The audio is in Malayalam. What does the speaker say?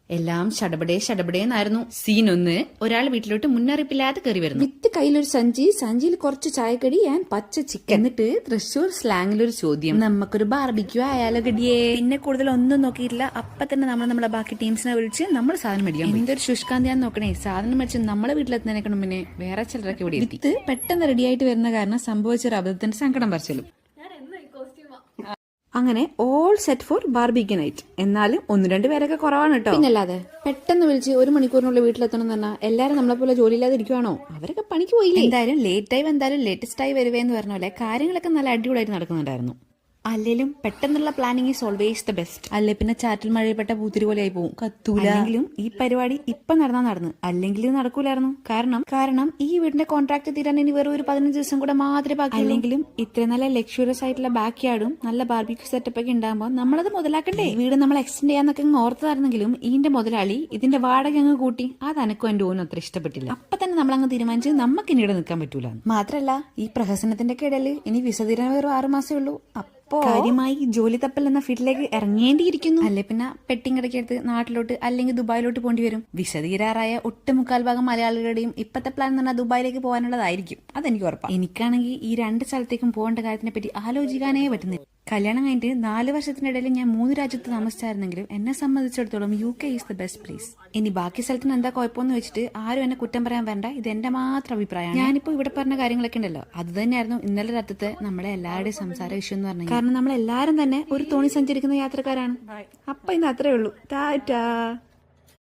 എല്ലാം ഷടപടേന്നായിരുന്നു. സീൻ 1. ഒരാൾ വീട്ടിലോട്ട് മുന്നറിയിപ്പില്ലാതെ കയറി വരുന്നു. വിത്ത് കയ്യിലൊരു സഞ്ചിയിൽ കുറച്ച് ചായക്കടി ആൻഡ് പച്ച ചിക്കൻ. എന്നിട്ട് തൃശ്ശൂർ സ്ലാങ്ങിലൊരു ചോദ്യം, നമുക്കൊരു ബാർബിക്യൂ ആയാലോ ഗഡിയേ? പിന്നെ കൂടുതൽ ഒന്നും നോക്കിയിട്ടില്ല. അപ്പൊ തന്നെ നമ്മൾ നമ്മുടെ ബാക്കി ടീംസിനെ വിളിച്ച് നമ്മൾ സാധനം മേടിക്കാൻ. എന്തൊരു ശുഷ്കാന്തിയാന്ന് നോക്കണേ. സാധനം മേടിച്ച് നമ്മളെ വീട്ടിലെത്തുന്നതിനേക്കാളും പിന്നെ വേറെ ചിലരൊക്കെ ഇവിടെ എത്തി. പെട്ടെന്ന് റെഡിയായിട്ട് വരുന്ന കാരണം സംഭവിച്ചൊരു അബദ്ധത്തിന് സങ്കടം പറിച്ചലും. അങ്ങനെ all set for barbecue night. എന്നാലും 1-2 പേരൊക്കെ കുറവാണ് കേട്ടോ. പിന്നല്ലാതെ പെട്ടെന്ന് വിളിച്ച് 1 മണിക്കൂറിനുള്ളിൽ വീട്ടിലെത്തണം എന്ന് പറഞ്ഞാൽ എല്ലാരും നമ്മളെ പോലെ ജോലിയില്ലാതെ ഇരിക്കുവാണോ? അവരൊക്കെ പണിക്ക് പോയില്ലേ? എന്തായാലും ലേറ്റസ്റ്റ് ആയി വരുവേന്ന് പറഞ്ഞ പോലെ കാര്യങ്ങളൊക്കെ നല്ല അടിപൊളിയായിട്ട് നടക്കുന്നുണ്ടായിരുന്നു. അല്ലെങ്കിലും പെട്ടെന്നുള്ള planning is always the best. അല്ലെ പിന്നെ ചാറ്റിൽ മഴയപ്പെട്ട പൂത്തിരി പോലെ ആയി പോകും, കത്തൂല. അല്ലെങ്കിലും ഈ പരിപാടി ഇപ്പൊ നടന്നു, അല്ലെങ്കിൽ ഇത് നടക്കൂലായിരുന്നു. കാരണം ഈ വീടിന്റെ കോൺട്രാക്ട് തീരാൻ ഇനി വെറും ഒരു 15 ദിവസം കൂടെ മാത്രമേ ബാക്കി. അല്ലെങ്കിലും ഇത്ര നല്ല ലക്ഷറിയസ് ആയിട്ടുള്ള ബാക്ക് യാർഡും നല്ല ബാർബിക്യൂ സെറ്റപ്പ് ഒക്കെ ഉണ്ടാകുമ്പോൾ നമ്മളത് മുതലാക്കണ്ടേ? വീട് നമ്മൾ എക്സ്റ്റെൻഡ് ചെയ്യാന്നൊക്കെ ഓർത്തതായിരുന്നെങ്കിലും ഇതിന്റെ മുതലാളി ഇതിന്റെ വാടക അങ്ങ് കൂട്ടി. അത് അനക്കും എന്റെ ഓനും അത്ര ഇഷ്ടപ്പെട്ടില്ല. അപ്പൊ തന്നെ നമ്മളങ്ങ് തീരുമാനിച്ച് നമുക്ക് ഇനി ഇവിടെ നിൽക്കാൻ പറ്റൂല. മാത്രല്ല ഈ പ്രഹസനത്തിന്റെ ഇടയിൽ ഇനി വിസ തീരാൻ വെറും 6 മാസമേ ഉള്ളൂ. കാര്യമായി ജോലി തപ്പൽ എന്ന ഫീൽഡിലേക്ക് ഇറങ്ങേണ്ടിയിരിക്കുന്നു. അല്ലെ പിന്നെ പെട്ടിങ്ങടക്കെടുത്ത് നാട്ടിലോട്ട് അല്ലെങ്കിൽ ദുബായിലോട്ട് പോണ്ടി വരും. വിസ തീരാറായ 1/4 ഭാഗം മലയാളികളുടെയും ഇപ്പത്തെ പ്ലാൻ എന്ന് പറഞ്ഞാൽ ദുബായിലേക്ക് പോകാനുള്ളതായിരിക്കും. അതെനിക്ക് ഉറപ്പാണ്. എനിക്കാണെങ്കിൽ ഈ 2 സ്ഥലത്തേക്കും പോകേണ്ട കാര്യത്തിനെ പറ്റി ആലോചിക്കാനേ പറ്റുന്നില്ല. കല്യാണം കഴിഞ്ഞിട്ട് 4 വർഷത്തിനിടയിൽ ഞാൻ 3 രാജ്യത്ത് താമസിച്ചായിരുന്നെങ്കിലും എന്നെ സംബന്ധിച്ചിടത്തോളം UK is the best place. ഇനി ബാക്കി സ്ഥലത്തിന് എന്താ കുഴപ്പമെന്ന് വെച്ചിട്ട് ആരും എന്നെ കുറ്റം പറയാൻ വേണ്ട. ഇത് എന്റെ മാത്രം അഭിപ്രായമാണ്. ഞാനിപ്പോ ഇവിടെ പറഞ്ഞ കാര്യങ്ങളൊക്കെ ഉണ്ടല്ലോ, അത് തന്നെയായിരുന്നു ഇന്നലെ രാത്രിത്തെ നമ്മളെ എല്ലാവരുടെയും സംസാര വിഷയം എന്ന് പറഞ്ഞാൽ. കാരണം നമ്മളെല്ലാരും തന്നെ ഒരു തോണി സഞ്ചരിക്കുന്ന യാത്രക്കാരാണ്. അപ്പൊ ഇന്ന് അത്രേ ഉള്ളൂ. ടാറ്റാ.